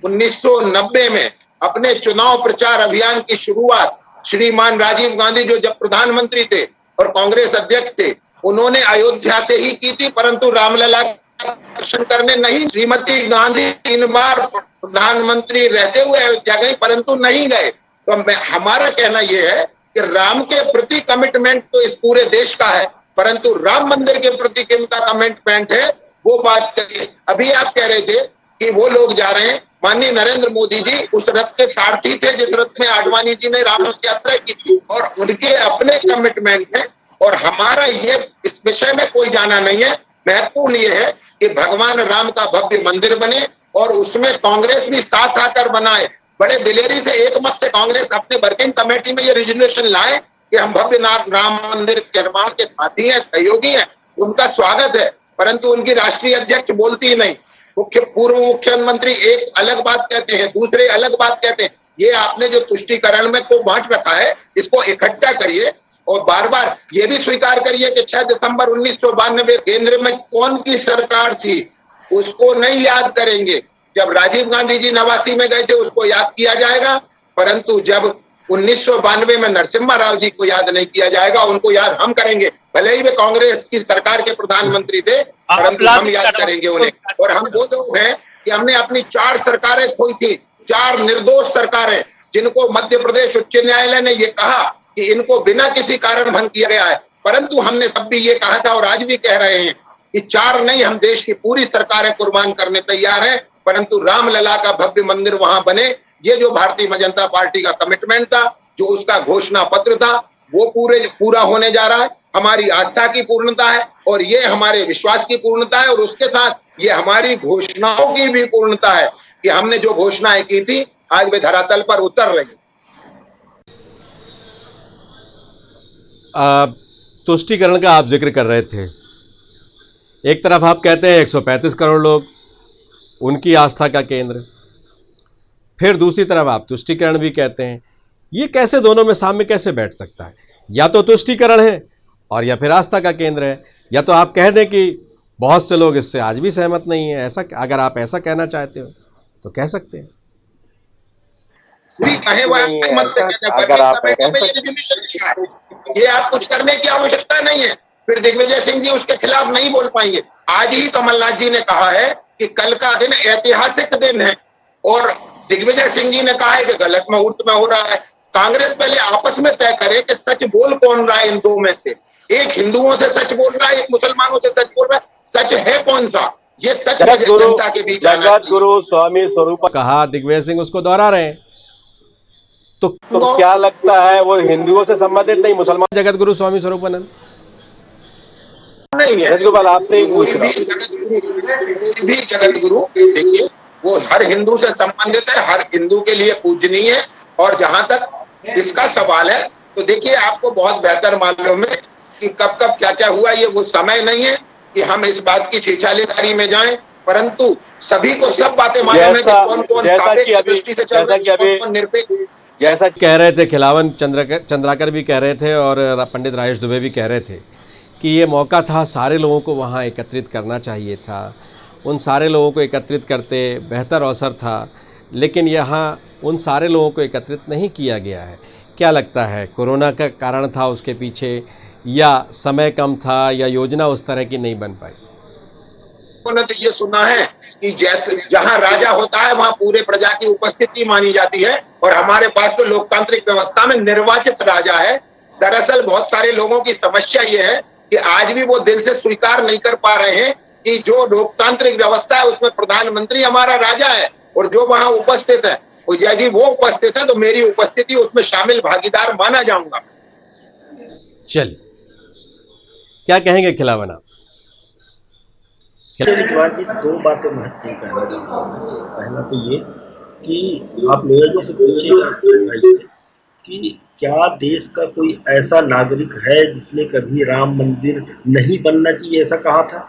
1990 में अपने चुनाव प्रचार अभियान की शुरुआत श्रीमान राजीव गांधी जो जब प्रधानमंत्री थे और कांग्रेस अध्यक्ष थे, उन्होंने अयोध्या से ही की थी, परंतु रामलला का दर्शन करने नहीं। श्रीमती गांधी 3 बार प्रधानमंत्री रहते हुए अयोध्या गई, परंतु नहीं गए। तो हमारा कहना यह है कि राम के प्रति कमिटमेंट तो इस पूरे देश का है, परंतु राम मंदिर के प्रति किनका कमिटमेंट है वो बात करिए। अभी आप कह रहे थे कि वो लोग जा रहे हैं, माननीय नरेंद्र मोदी जी उस रथ के सारथी थे जिस रथ में आडवाणी जी ने राम यात्रा की थी, और उनके अपने कमिटमेंट है, और हमारा ये इस विषय में कोई जाना नहीं है। महत्वपूर्ण ये है कि भगवान राम का भव्य मंदिर बने और उसमें कांग्रेस भी साथ आकर बनाए। बड़े दिलेरी से एक मत से कांग्रेस अपने वर्किंग कमेटी में ये रिजोल्यूशन लाए कि हम भव्य राम मंदिर निर्माण के साथी हैं, सहयोगी हैं, उनका स्वागत है, परंतु उनकी राष्ट्रीय अध्यक्ष बोलती ही नहीं। पूर्व मुख्यमंत्री एक अलग बात कहते हैं, दूसरे अलग बात कहते हैं। ये आपने जो तुष्टीकरण में को बांट रखा है, इसको इकट्ठा करिए और बार बार ये भी स्वीकार करिए कि 6 दिसंबर 1992 केंद्र में कौन की सरकार थी, उसको नहीं याद करेंगे। जब राजीव गांधी जी 89 में गए थे उसको याद किया जाएगा, परंतु जब 1992 में नरसिम्हा राव जी को याद नहीं किया जाएगा, उनको याद हम करेंगे। भले ही वे कांग्रेस की सरकार के प्रधानमंत्री थे, परंतु हम याद करेंगे उन्हें। और हम वो लोग हैं कि हमने अपनी 4 सरकारें खोई थी, 4 निर्दोष सरकारें, जिनको मध्य प्रदेश उच्च न्यायालय ने ये कहा कि इनको बिना किसी कारण भंग किया गया है, परंतु हमने तब भी ये कहा था और आज भी कह रहे हैं कि 4 नहीं, हम देश की पूरी सरकारें कुर्बान करने तैयार हैं, परंतु रामलला का भव्य मंदिर वहां बने। ये जो भारतीय जनता पार्टी का कमिटमेंट था, जो उसका घोषणा पत्र था, वो पूरा होने जा रहा है। हमारी आस्था की पूर्णता है और ये हमारे विश्वास की पूर्णता है, और उसके साथ ये हमारी घोषणाओं की भी पूर्णता है कि हमने जो घोषणाएं की थी आज वे धरातल पर उतर रही। तुष्टीकरण का आप जिक्र कर रहे थे। एक तरफ आप कहते हैं 135 करोड़ लोग उनकी आस्था का केंद्र, फिर दूसरी तरफ आप तुष्टीकरण भी कहते हैं। ये कैसे दोनों में सामने कैसे बैठ सकता है? या तो तुष्टीकरण है और या फिर आस्था का केंद्र है, या तो आप कह दें कि बहुत से लोग इससे आज भी सहमत नहीं है। ऐसा अगर आप ऐसा कहना चाहते हो तो कह सकते हैं। ये आप कुछ करने की आवश्यकता नहीं है। फिर दिग्विजय सिंह जी उसके खिलाफ नहीं बोल पाएंगे। आज ही कमलनाथ जी ने कहा है कि कल का दिन ऐतिहासिक दिन है, और दिग्विजय सिंह जी ने कहा है कि गलत मुहूर्त में हो रहा है। कांग्रेस पहले आपस में तय करे कि सच बोल कौन रहा है इन दो में से। एक हिंदुओं से सच बोल रहा है, एक मुसलमानों से सच बोल रहा है। सच है कौन सा? ये सच जनता के बीच जगत गुरु स्वामी स्वरूप कहा, दिग्विजय सिंह उसको दोहरा रहे हैं। तो क्या लगता है वो हिंदुओं से संबंधित नहीं, मुसलमान जगत गुरु स्वामी स्वरूपानंद नहीं है। ब्रजगोपाल आपसे ही पूछ रहा हूं, भी जगत गुरु देखिए वो हर हिंदू से संबंधित है, हर हिंदू के लिए पूजनीय है। और जहां तक इसका सवाल है तो देखिए आपको बहुत बेहतर मालूम है कि कब कब क्या क्या हुआ। ये वो समय नहीं है कि हम इस बात की छिछालीदारी में जाएं, परंतु सभी को सब बातें मालूम है कि कौन कौन सापेक्ष दृष्टि से चल रहा है, कौन निरपेक्ष। जैसा कह रहे थे खिलावन चंद्राकर भी कह रहे थे और पंडित राजेश दुबे भी कह रहे थे कि ये मौका था, सारे लोगों को वहाँ एकत्रित करना चाहिए था, उन सारे लोगों को एकत्रित करते बेहतर अवसर था, लेकिन यहाँ उन सारे लोगों को एकत्रित नहीं किया गया है। क्या लगता है, कोरोना का कारण था उसके पीछे, या समय कम था, या योजना उस तरह की नहीं बन पाई? उन्होंने तो ये सुना है कि जैसे जहां राजा होता है वहां पूरे प्रजा की उपस्थिति मानी जाती है, और हमारे पास तो लोकतांत्रिक व्यवस्था में निर्वाचित राजा है। दरअसल बहुत सारे लोगों की समस्या ये है कि आज भी वो दिल से स्वीकार नहीं कर पा रहे हैं कि जो लोकतांत्रिक व्यवस्था है उसमें प्रधानमंत्री हमारा राजा है, और जो वहां उपस्थित है, यदि वो उपस्थित है तो मेरी उपस्थिति उसमें शामिल भागीदार माना जाऊंगा। चल, क्या कहेंगे खिलावन आप? रिकवार जी, दो बातें महत्वपूर्ण कहना चाहता हूँ। पहला तो ये कि आप लोया जी से पूछिए कि क्या देश का कोई ऐसा नागरिक है जिसने कभी राम मंदिर नहीं बनना चाहिए ऐसा कहा था?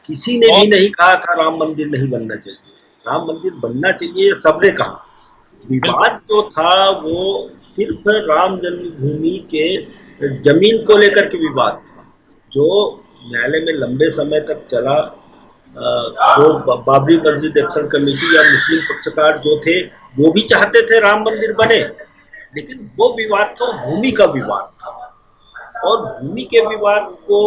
किसी ने भी नहीं कहा था राम मंदिर नहीं बनना चाहिए। राम मंदिर बनना चाहिए सबने कहा। विवाद जो था वो सिर्फ राम जन्मभूमि के जमीन को लेकर के विवाद था, जो न्यायालय में लंबे समय तक चला। वो बाबरी मस्जिद एक्शन कमेटी या मुस्लिम पक्षकार जो थे वो भी चाहते थे राम मंदिर बने, लेकिन वो विवाद था, भूमि का विवाद था। और भूमि के विवाद को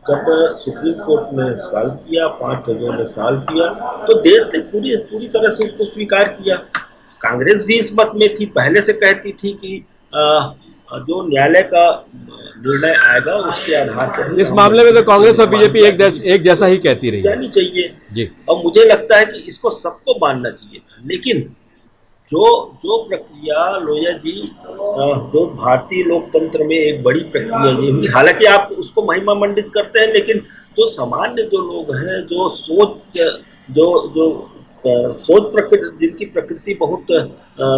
जब सुप्रीम कोर्ट ने सॉल्व किया, 5 जजों ने सॉल्व किया, तो देश ने पूरी तरह से उसको स्वीकार किया। कांग्रेस भी इस मत में थी, पहले से कहती थी कि जो न्यायालय का निर्णय आएगा उसके आधार पर इस मामले में तो कांग्रेस और बीजेपी एक जैसा ही कहती रही जानी चाहिए जी। और मुझे लगता है कि इसको सबको मानना चाहिए था। लेकिन जो प्रक्रिया लोया जी, जो भारतीय लोकतंत्र में एक बड़ी प्रक्रिया ये हुई, हालांकि आप उसको महिमा मंडित करते हैं, लेकिन जो सामान्य जो लोग हैं, जो सोच प्रकृति, जिनकी प्रकृति बहुत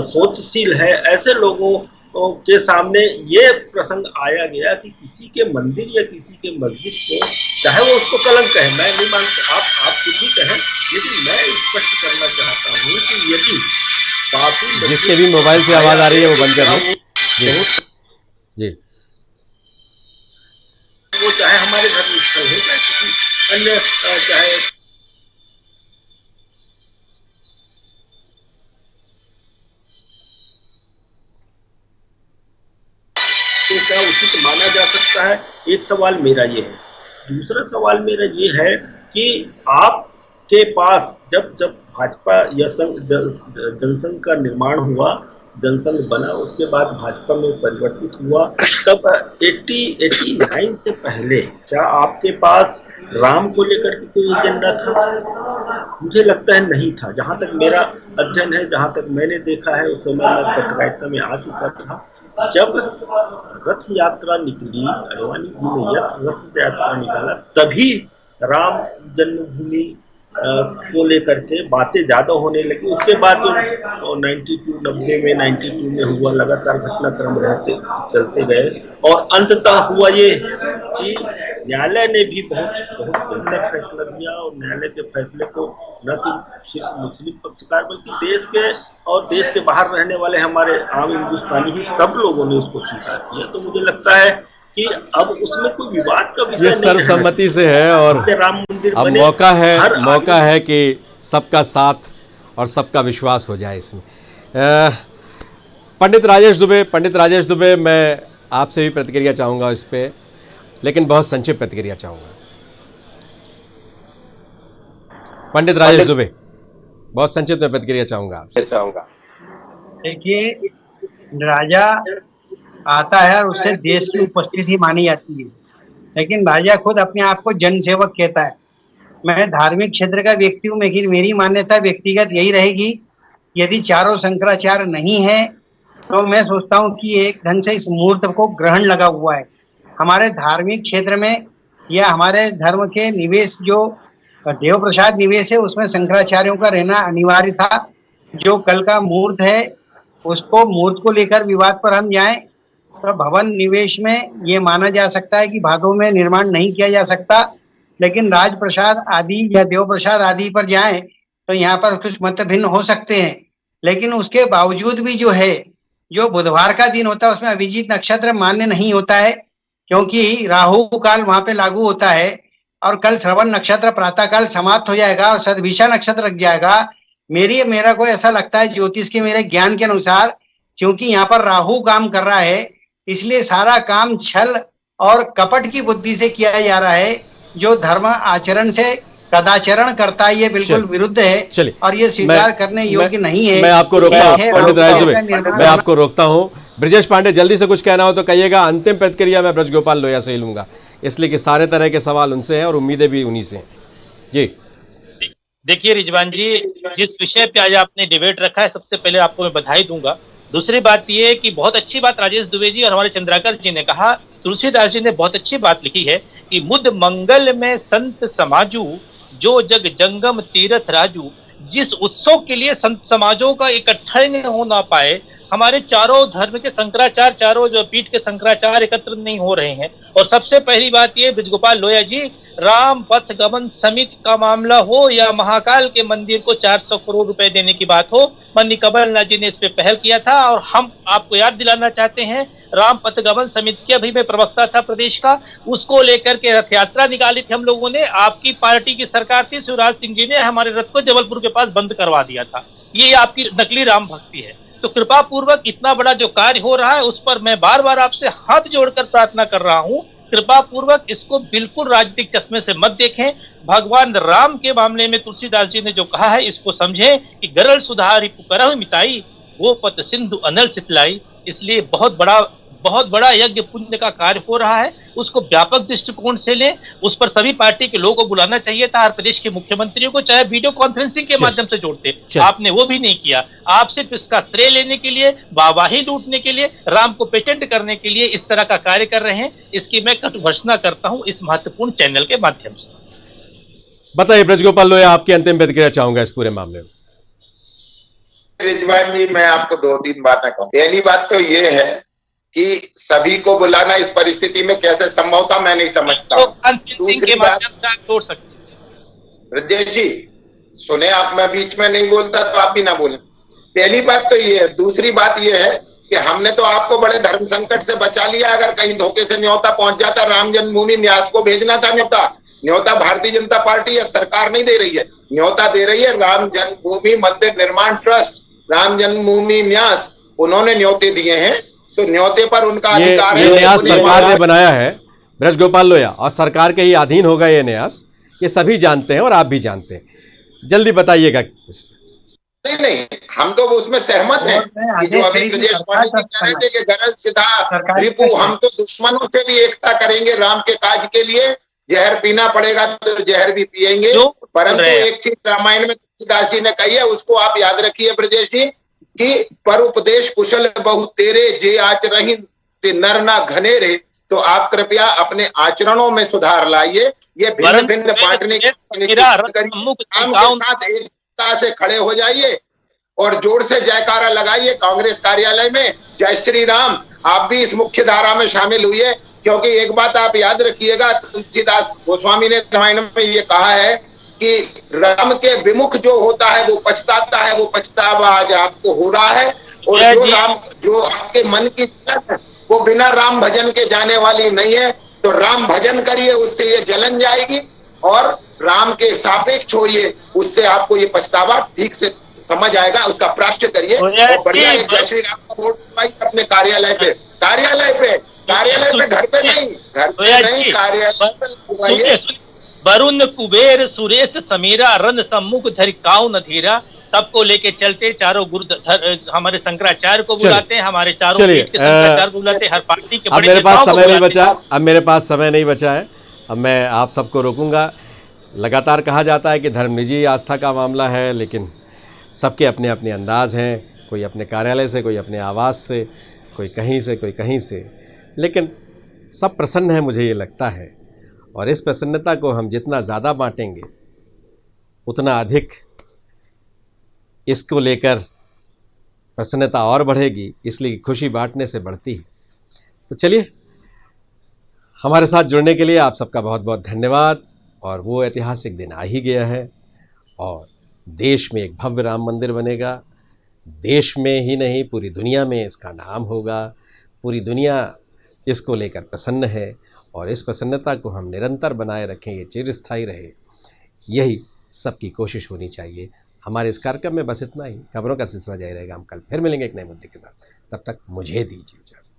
सोचशील है, ऐसे लोगों के सामने ये प्रसंग आया गया कि किसी के मंदिर या किसी के मस्जिद को, चाहे वो उसको कलंक कहे, मैं नहीं मानता, आप कुछ भी कहें, लेकिन मैं स्पष्ट करना चाहता हूँ कि यदि जिसके भी मोबाइल से आवाज आ रही है वो बंद कर दो जी। वो चाहे हमारे धर्म स्थल हो, चाहे किसी अन्य, चाहे तो क्या उचित माना जा सकता है? एक सवाल मेरा ये है। दूसरा सवाल मेरा ये है कि आपके पास जब भाजपा या जनसंघ का निर्माण हुआ, जनसंघ बना, उसके बाद भाजपा में परिवर्तित हुआ, तब 89 से पहले क्या आपके पास राम को लेकर के कोई एजेंडा था? मुझे लगता है नहीं था। जहां तक मेरा अध्ययन है, जहां तक मैंने देखा है, उस समय मैं पत्रकारिता में आ चुका था। जब रथ यात्रा निकली, अडवाणी जी ने रथ यात्रा निकाला, तभी राम जन्मभूमि को लेकर के बातें ज्यादा होने लगी। उसके बाद जो 92 में हुआ, लगातार घटनाक्रम चलते गए, और अंततः हुआ ये कि न्यायालय ने भी बहुत बेहतर फैसला दिया, और न्यायालय के फैसले को न सिर्फ मुस्लिम पक्षकार बल्कि देश के और देश के बाहर रहने वाले हमारे आम हिंदुस्तानी ही सब लोगों ने उसको स्वीकार किया। तो मुझे लगता है कि अब उसमें कोई विवाद का विषय नहीं है, सर्वसम्मति से है, और राम मंदिर अब मौका है कि सबका साथ और सबका विश्वास हो जाए इसमें। पंडित राजेश दुबे, मैं आपसे भी प्रतिक्रिया चाहूँगा इस पे, लेकिन बहुत संक्षिप्त प्रतिक्रिया चाहूँगा। पंडित राजेश दुबे, बहुत संक्षिप्त में प्रतिक्रिया चाहूँगा आपसे। देखिए, राजा आता है और उससे देश की उपस्थिति मानी जाती है, लेकिन राजा खुद अपने आप को जनसेवक कहता है। मैं धार्मिक क्षेत्र का व्यक्ति हूँ, लेकिन मेरी मान्यता व्यक्तिगत यही रहेगी, यदि चारों शंकराचार्य नहीं है तो मैं सोचता हूँ कि एक ढंग से इस मुहूर्त को ग्रहण लगा हुआ है। हमारे धार्मिक क्षेत्र में या हमारे धर्म के निवेश, जो देव प्रसाद निवेश है, उसमें शंकराचार्यों का रहना अनिवार्य था। जो कल का मुहूर्त है, उसको मुहूर्त को लेकर विवाद पर हम जाएं तो भवन निवेश में ये माना जा सकता है कि भादों में निर्माण नहीं किया जा सकता, लेकिन राज प्रसाद आदि या देव प्रसाद आदि पर जाएं तो यहाँ पर कुछ मत भिन्न हो सकते हैं। लेकिन उसके बावजूद भी जो है, जो बुधवार का दिन होता है उसमें अभिजीत नक्षत्र मान्य नहीं होता है, क्योंकि राहु काल वहां पे लागू होता है और कल श्रवण नक्षत्र प्रातः काल समाप्त हो जाएगा और सदभिषा नक्षत्र लग जाएगा। मेरा को ऐसा लगता है ज्योतिष के मेरे ज्ञान के अनुसार, क्योंकि यहाँ पर राहु काम कर रहा है, इसलिए सारा काम छल और कपट की बुद्धि से किया जा रहा है। जो धर्म आचरण से कदाचरण करता है ये बिल्कुल विरुद्ध है और ये स्वीकार करने योग्य नहीं है। मैं आपको रोकता हूँ पंडित राय दुबे, मैं आपको रोकता हूँ। ब्रजेश पांडे, जल्दी से कुछ कहना हो तो कहिएगा। अंतिम प्रतिक्रिया मैं ब्रजगोपाल लोहिया से ही लूंगा, इसलिए कि सारे तरह के सवाल उनसे हैं और उम्मीदें भी उन्हीं से हैं। जी देखिए रिजवान जी, जिस विषय पे आज आपने डिबेट रखा है, सबसे पहले आपको मैं बधाई दूंगा। दूसरी बात यह है कि बहुत अच्छी बात राजेश दुबे जी और हमारे चंद्राकर जी ने कहा, तुलसीदास जी ने बहुत अच्छी बात लिखी है कि मुद मंगल में संत समाजू, जो जग जंगम तीर्थ राजू। जिस उत्सव के लिए संत समाजों का इकट्ठा नहीं हो ना पाए, हमारे चारों धर्म के शंकराचार्य, चारों जो पीठ के शंकराचार्य एकत्र नहीं हो रहे हैं। और सबसे पहली बात यह ब्रजगोपाल लोहिया जी, राम पथ गमन समिति का मामला हो या महाकाल के मंदिर को 400 करोड़ रुपए देने की बात हो, माननीय कमलनाथ जी ने इस पे पहल किया था। और हम आपको याद दिलाना चाहते हैं, राम पथ गमन समिति के अभी मैं प्रवक्ता था प्रदेश का, उसको लेकर के रथ यात्रा निकाली थी हम लोगों ने। आपकी पार्टी की सरकार थी, शिवराज सिंह जी ने हमारे रथ को जबलपुर के पास बंद करवा दिया था। ये आपकी नकली राम भक्ति है। तो कृपा पूर्वक इतना बड़ा जो कार्य हो रहा है उस पर मैं बार बार आपसे हाथ जोड़कर प्रार्थना कर रहा हूं, कृपा पूर्वक इसको बिल्कुल राजनीतिक चश्मे से मत देखें। भगवान राम के मामले में तुलसीदास जी ने जो कहा है इसको समझें कि गरल सुधारी पुकरह मिताई, गोपत सिंधु अनल सितलाई। इसलिए बहुत बड़ा यज्ञ पुण्य का कार्य हो रहा है, उसको व्यापक दृष्टिकोण से लें। उस पर सभी पार्टी के लोगों को बुलाना चाहिए था, हर प्रदेश के मुख्यमंत्रियों को, चाहे वीडियो कॉन्फ्रेंसिंग के माध्यम से जोड़ते। आपने वो भी नहीं किया। आप सिर्फ इसका श्रेय लेने के लिए, वाहवाही लूटने के लिए, राम को पेटेंट करने के लिए इस तरह का कार्य कर रहे हैं। इसकी मैं कटु भर्त्सना करता हूं इस महत्वपूर्ण चैनल के माध्यम से। बताइए ब्रजगोपाल लोहिया, आपकी अंतिम प्रतिक्रिया चाहूंगा इस पूरे मामले में। रिजवान जी, मैं आपको 2-3 बातें कहूँ। पहली बात तो ये है कि सभी को बुलाना इस परिस्थिति में कैसे संभव था, मैं नहीं समझता। दूसरी बात, ब्रजेश जी सुने आप, मैं बीच में नहीं बोलता तो आप भी ना बोले। पहली बात तो ये है। दूसरी बात ये है कि हमने तो आपको बड़े धर्म संकट से बचा लिया। अगर कहीं धोखे से न्योता पहुंच जाता, राम जन्मभूमि न्यास को भेजना था न्योता भारतीय जनता पार्टी या सरकार नहीं दे रही है, न्योता दे रही है राम जन्मभूमि मंदिर निर्माण ट्रस्ट, राम जन्मभूमि न्यास, उन्होंने न्योते दिए हैं। तो न्योते पर उनका अधिकार है। ये न्यास सरकार ने बनाया है ब्रजगोपाल लोहिया, और सरकार के ही अधीन होगा ये न्यास, ये सभी जानते हैं और आप भी जानते हैं। जल्दी बताइएगा। नहीं, हम तो उसमें सहमत हैं कि जो अभी ब्रजेश पांडे जी कह रहे थे कि गरल सिधा रिपु, हम तो दुश्मनों से भी एकता करेंगे राम के काज के लिए। जहर पीना पड़ेगा तो जहर भी पिएंगे। परंतु एक चीज रामायण में तुलसीदास जी ने कही है, उसको आप याद रखिए ब्रजेश जी, कि पर उपदेश कुशल बहु तेरे, जे आचरहि ते नर ना घनेरे। तो आप कृपया अपने आचरणों में सुधार लाइए। ये भिन्न भिन्न बांटने के साथ एकता से खड़े हो जाइए और जोर से जयकारा लगाइए कांग्रेस कार्यालय में, जय श्री राम। आप भी इस मुख्य धारा में शामिल हुई, क्योंकि एक बात आप याद रखिएगा, तुलसीदास गोस्वामी ने रामायण में ये कहा है कि राम के विमुख जो होता है वो पछताता है, वो पछतावा आज आपको हो रहा है। और जो आपके मन की जलन वो बिना राम भजन के जाने वाली नहीं है। तो राम भजन करिए, उससे ये जलन जाएगी, और राम के सापेक्ष होइए, उससे आपको ये पछतावा ठीक से समझ आएगा। उसका प्राश्चित करिए और बढ़िया एक जय श्री राम का वोट पाइए अपने कार्यालय पे, कार्यालय पे घर पे नहीं, कार्यालय पे। वरुण कुबेर सुरेश समीरा, रन सम्मुख धरि काऊ न धीरा। सबको लेके चलते, चारों गुरु हमारे शंकराचार्य को बुलाते हैं, हमारे चारों शंकराचार्य को बुलाते हैं, हर पार्टी के बड़े मेरे पास समय नहीं बचा, अब मेरे पास समय नहीं बचा है। अब मैं आप सबको रोकूंगा। लगातार कहा जाता है कि धर्म निजी आस्था का मामला है, लेकिन सबके अपने अपने अंदाज हैं। कोई अपने कार्यालय से, कोई अपने आवास से, कोई कहीं से, कोई कहीं से, लेकिन सब प्रसन्न है, मुझे ये लगता है। और इस प्रसन्नता को हम जितना ज़्यादा बांटेंगे उतना अधिक इसको लेकर प्रसन्नता और बढ़ेगी, इसलिए खुशी बांटने से बढ़ती है। तो चलिए, हमारे साथ जुड़ने के लिए आप सबका बहुत बहुत धन्यवाद। और वो ऐतिहासिक दिन आ ही गया है, और देश में एक भव्य राम मंदिर बनेगा। देश में ही नहीं, पूरी दुनिया में इसका नाम होगा। पूरी दुनिया इसको लेकर प्रसन्न है और इस प्रसन्नता को हम निरंतर बनाए रखें, ये चिरस्थायी रहे, यही सबकी कोशिश होनी चाहिए। हमारे इस कार्यक्रम में बस इतना ही। खबरों का सिलसिला जारी रहेगा। हम कल फिर मिलेंगे एक नए मुद्दे के साथ। तब तक मुझे दीजिए इजाज़त।